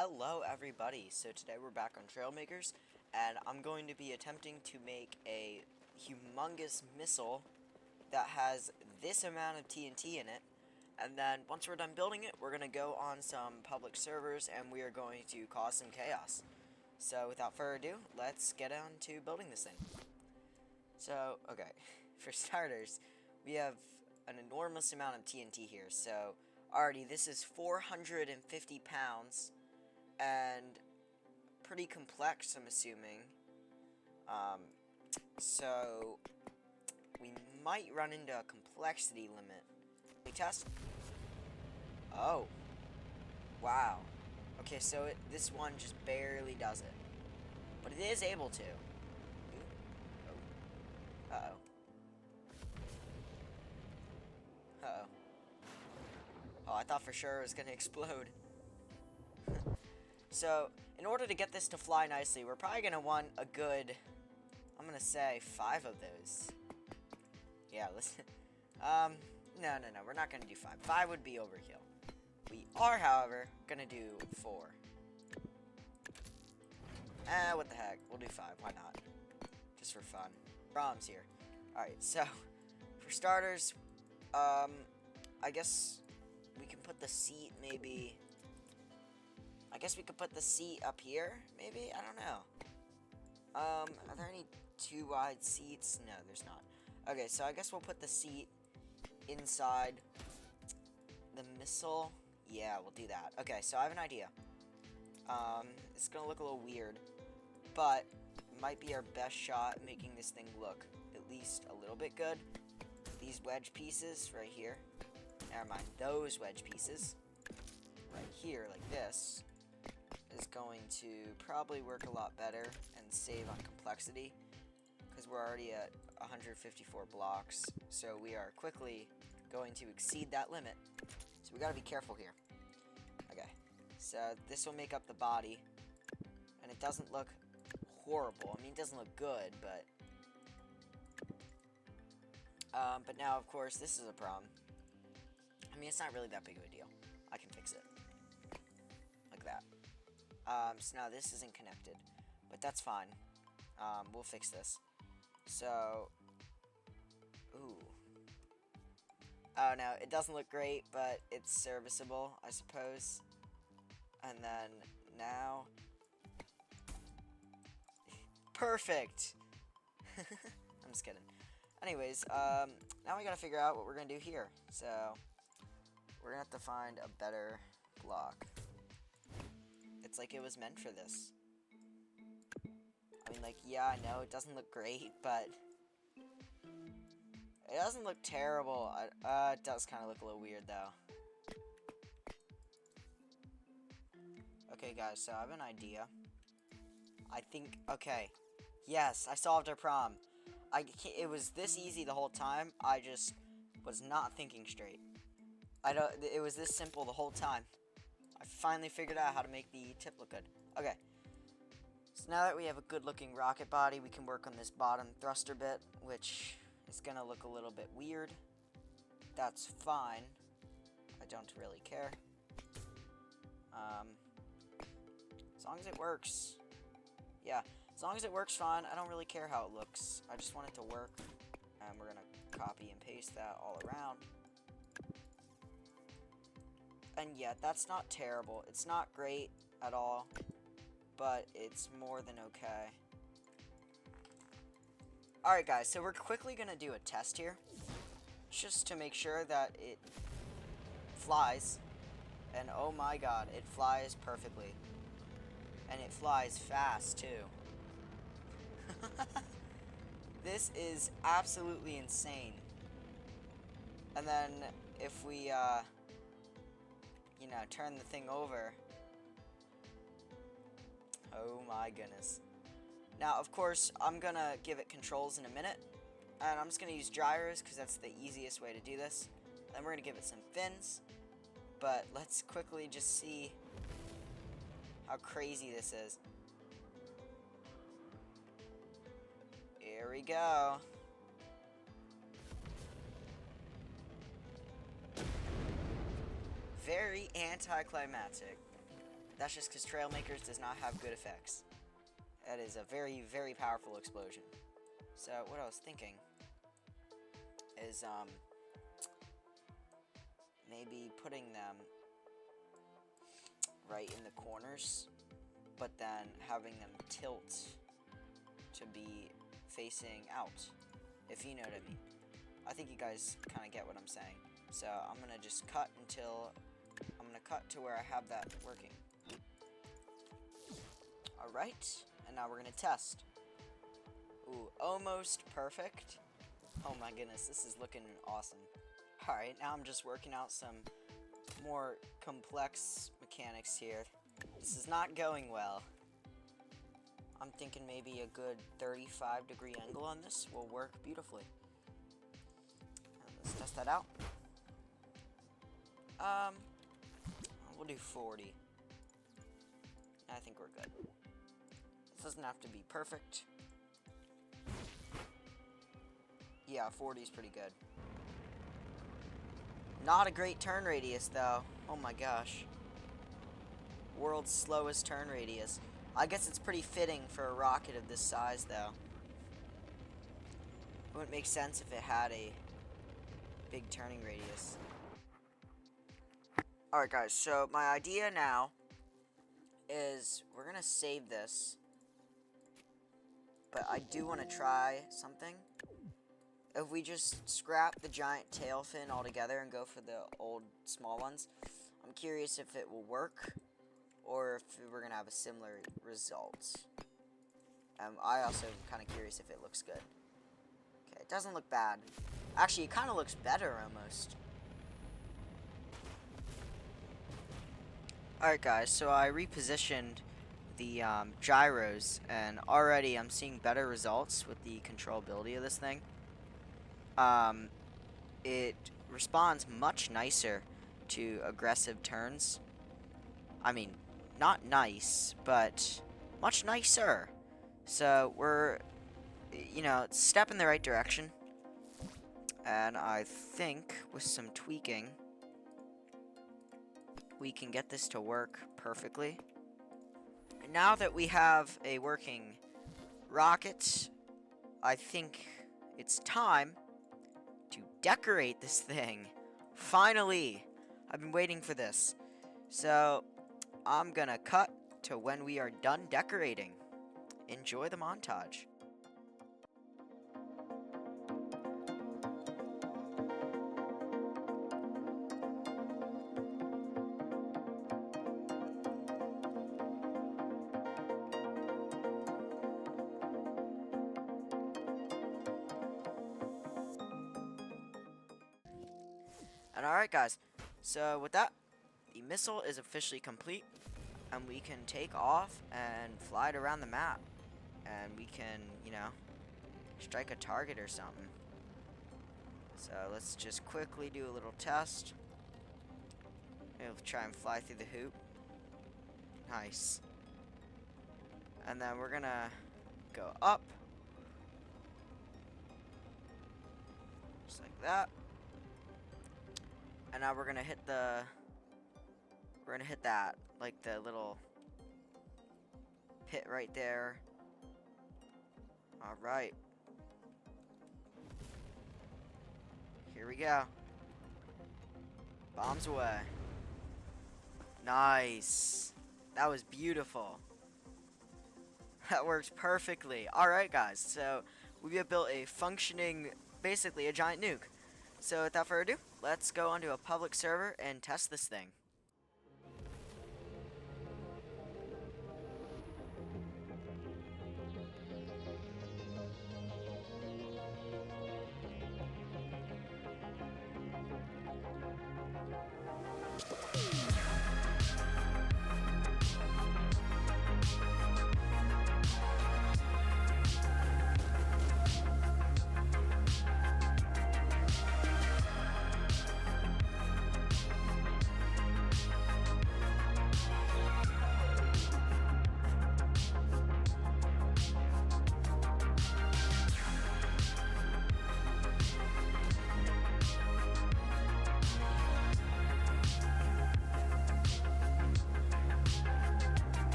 Hello everybody, so today we're back on Trailmakers, and I'm going to be attempting to make a humongous missile that has this amount of TNT in it, and then once we're done building it, we're going to go on some public servers, and we are going to cause some chaos. So without further ado, let's get on to building this thing. So, okay, for starters, we have an enormous amount of TNT here, so already this is 450 pounds, and pretty complex, I'm assuming. So we might run into a complexity limit. We test. Oh, wow. Okay, so this one just barely does it, but it is able to. Ooh. Oh. Uh-oh. Uh-oh. Oh, I thought for sure it was gonna explode. So, in order to get this to fly nicely, we're probably going to want a good, I'm going to say 5 of those. Yeah, listen. No, we're not going to do 5. 5 would be overkill. We are, however, going to do 4. What the heck. We'll do 5. Why not? Just for fun. Problems here. Alright, so, for starters, I guess we can put the seat maybe... I guess we could put the seat up here, maybe? I don't know. Are there any too wide seats? No, there's not. Okay, so I guess we'll put the seat inside the missile. Yeah, we'll do that. Okay, so I have an idea. It's gonna look a little weird, but it might be our best shot at making this thing look at least a little bit good. These wedge pieces right here. Never mind, those wedge pieces. Right here, like this. Is going to probably work a lot better and save on complexity because we're already at 154 blocks, so we are quickly going to exceed that limit, so we gotta be careful here. Okay, so this will make up the body, and it doesn't look horrible. I mean, it doesn't look good, but now of course this is a problem. I mean, it's not really that big of a deal. I can fix it like that. So now this isn't connected, but that's fine. We'll fix this. So, ooh. Oh, no, it doesn't look great, but it's serviceable, I suppose. And then, now... Perfect! I'm just kidding. Anyways, now we gotta figure out what we're gonna do here. So, we're gonna have to find a better block. It's like it was meant for this. I mean, like, yeah, I know it doesn't look great, but it doesn't look terrible. It does kind of look a little weird, though. Okay, guys, so I have an idea. I think, okay. Yes, I solved our problem. It was this easy the whole time. I just was not thinking straight. It was this simple the whole time. I finally figured out how to make the tip look good. Okay. So now that we have a good looking rocket body, we can work on this bottom thruster bit, which is going to look a little bit weird. That's fine. I don't really care. As long as it works. Yeah, as long as it works fine, I don't really care how it looks. I just want it to work. And we're going to copy and paste that all around. And yeah, that's not terrible. It's not great at all, but it's more than okay. Alright guys, so we're quickly going to do a test here, just to make sure that it flies. And oh my god, it flies perfectly. And it flies fast too. This is absolutely insane. And then if we, you know, turn the thing over. Oh my goodness. Now, of course, I'm gonna give it controls in a minute. And I'm just gonna use gyros because that's the easiest way to do this. Then we're gonna give it some fins. But let's quickly just see how crazy this is. Here we go. Very anticlimactic. that's just because Trailmakers does not have good effects. That is a very, very powerful explosion. So what I was thinking is maybe putting them right in the corners, but then having them tilt to be facing out, if you know what I mean. I think you guys kind of get what I'm saying. So I'm going to just cut to where I have that working. Alright, and now we're going to test. Ooh, almost perfect. Oh my goodness, this is looking awesome. Alright, now I'm just working out some more complex mechanics here. This is not going well. I'm thinking maybe a good 35-degree angle on this will work beautifully. Let's test that out. We'll do 40. I think we're good. This doesn't have to be perfect. Yeah, 40 is pretty good. Not a great turn radius, though. Oh my gosh. World's slowest turn radius. I guess it's pretty fitting for a rocket of this size, though. It wouldn't make sense if it had a big turning radius. Alright guys, so my idea now is we're going to save this. But I do want to try something. If we just scrap the giant tail fin altogether and go for the old small ones, I'm curious if it will work or if we're going to have a similar result. I also am kind of curious if it looks good. Okay, it doesn't look bad. Actually, it kind of looks better almost. Alright guys, so I repositioned the gyros, and already I'm seeing better results with the controllability of this thing. It responds much nicer to aggressive turns. I mean, not nice, but much nicer. So we're, you know, it's a step in the right direction. And I think with some tweaking, we can get this to work perfectly. And now that we have a working rocket, I think it's time to decorate this thing. Finally! I've been waiting for this. So, I'm gonna cut to when we are done decorating. Enjoy the montage. And alright guys, so with that, the missile is officially complete, and we can take off and fly it around the map, and we can, you know, strike a target or something. So let's just quickly do a little test. We'll try and fly through the hoop. Nice. And then we're gonna go up, just like that. And now we're gonna hit that, like the little pit right there. Alright. Here we go. Bombs away. Nice. That was beautiful. That works perfectly. Alright guys, so we have built a functioning, basically a giant nuke. So without further ado, let's go onto a public server and test this thing.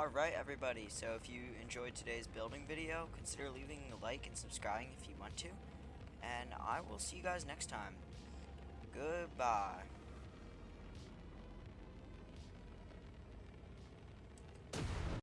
Alright, everybody, so if you enjoyed today's building video, consider leaving a like and subscribing if you want to. And I will see you guys next time. Goodbye.